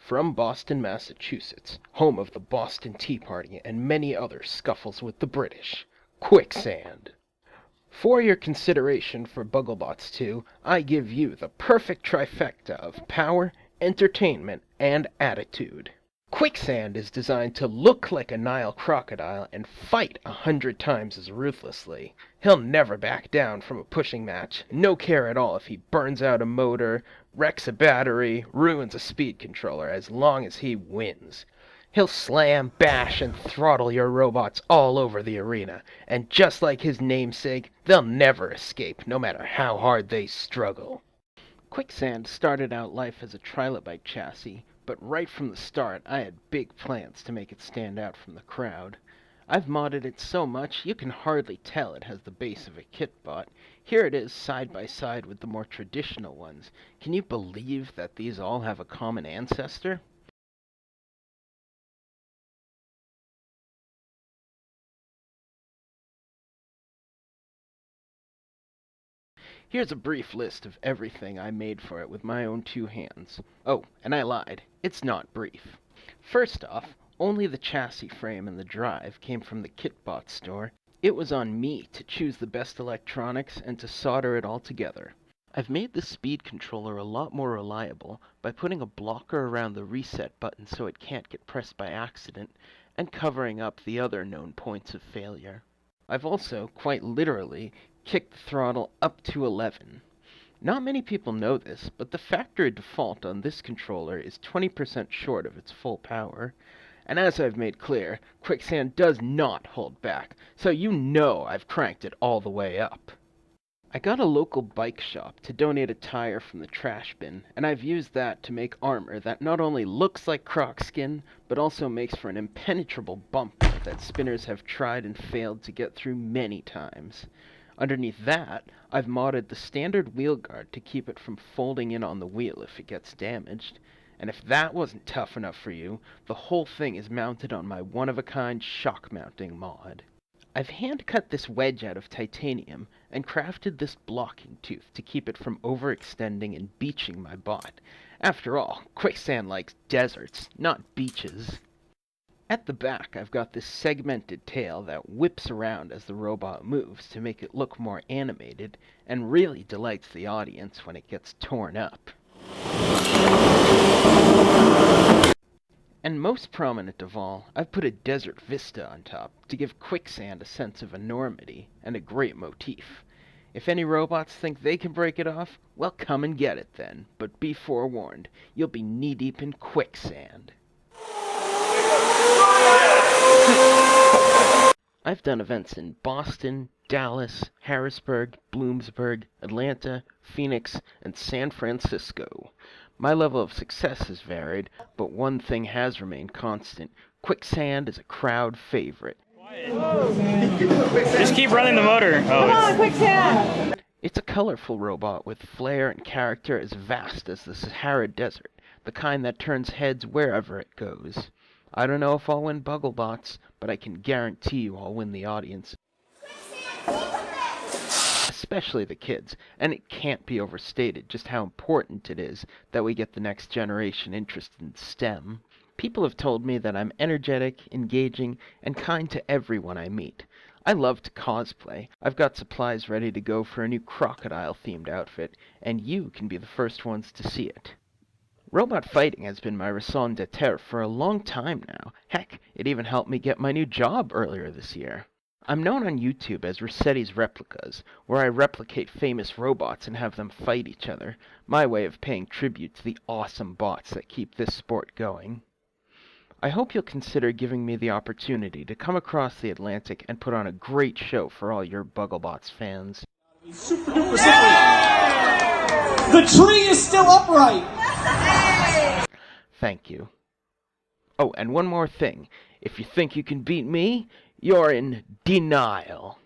From Boston, Massachusetts, home of the Boston Tea Party and many other scuffles with the British, Quicksand. For your consideration for Bugglebots 2, I give you the perfect trifecta of power, entertainment, and attitude. Quicksand is designed to look like a Nile crocodile and fight 100 times as ruthlessly. He'll never back down from a pushing match, no care at all if he burns out a motor, wrecks a battery, ruins a speed controller, as long as he wins. He'll slam, bash, and throttle your robots all over the arena, and just like his namesake, they'll never escape, no matter how hard they struggle. Quicksand started out life as a trilobite chassis, but right from the start I had big plans to make it stand out from the crowd. I've modded it so much you can hardly tell it has the base of a kitbot. Here it is side by side with the more traditional ones. Can you believe that these all have a common ancestor? Here's a brief list of everything I made for it with my own two hands. Oh, and I lied. It's not brief. First off, only the chassis frame and the drive came from the Kitbot store. It was on me to choose the best electronics and to solder it all together. I've made the speed controller a lot more reliable by putting a blocker around the reset button so it can't get pressed by accident, and covering up the other known points of failure. I've also, quite literally, kicked the throttle up to 11. Not many people know this, but the factory default on this controller is 20% short of its full power. And as I've made clear, Quicksand does not hold back, so you know I've cranked it all the way up. I got a local bike shop to donate a tire from the trash bin, and I've used that to make armor that not only looks like croc skin, but also makes for an impenetrable bumper that spinners have tried and failed to get through many times. Underneath that, I've modded the standard wheel guard to keep it from folding in on the wheel if it gets damaged. And if that wasn't tough enough for you, the whole thing is mounted on my one-of-a-kind shock mounting mod. I've hand-cut this wedge out of titanium and crafted this blocking tooth to keep it from overextending and beaching my bot. After all, Quicksand likes deserts, not beaches. At the back, I've got this segmented tail that whips around as the robot moves to make it look more animated, and really delights the audience when it gets torn up. And most prominent of all, I've put a desert vista on top to give Quicksand a sense of enormity and a great motif. If any robots think they can break it off, well, come and get it then, but be forewarned, you'll be knee-deep in quicksand. I've done events in Boston, Dallas, Harrisburg, Bloomsburg, Atlanta, Phoenix, and San Francisco. My level of success has varied, but one thing has remained constant. Quicksand is a crowd favorite. Just keep running the motor. Come on, Quicksand! It's a colorful robot with flair and character as vast as the Sahara Desert, the kind that turns heads wherever it goes. I don't know if I'll win Bugglebots, but I can guarantee you I'll win the audience. Especially the kids, and it can't be overstated just how important it is that we get the next generation interested in STEM. People have told me that I'm energetic, engaging, and kind to everyone I meet. I love to cosplay. I've got supplies ready to go for a new crocodile-themed outfit, and you can be the first ones to see it. Robot fighting has been my raison d'etre for a long time now. Heck, it even helped me get my new job earlier this year. I'm known on YouTube as Resetti's Replicas, where I replicate famous robots and have them fight each other, my way of paying tribute to the awesome bots that keep this sport going. I hope you'll consider giving me the opportunity to come across the Atlantic and put on a great show for all your Bugglebots fans. Super duper The tree is still upright! Thank you. Oh, and one more thing. If you think you can beat me, you're in denial.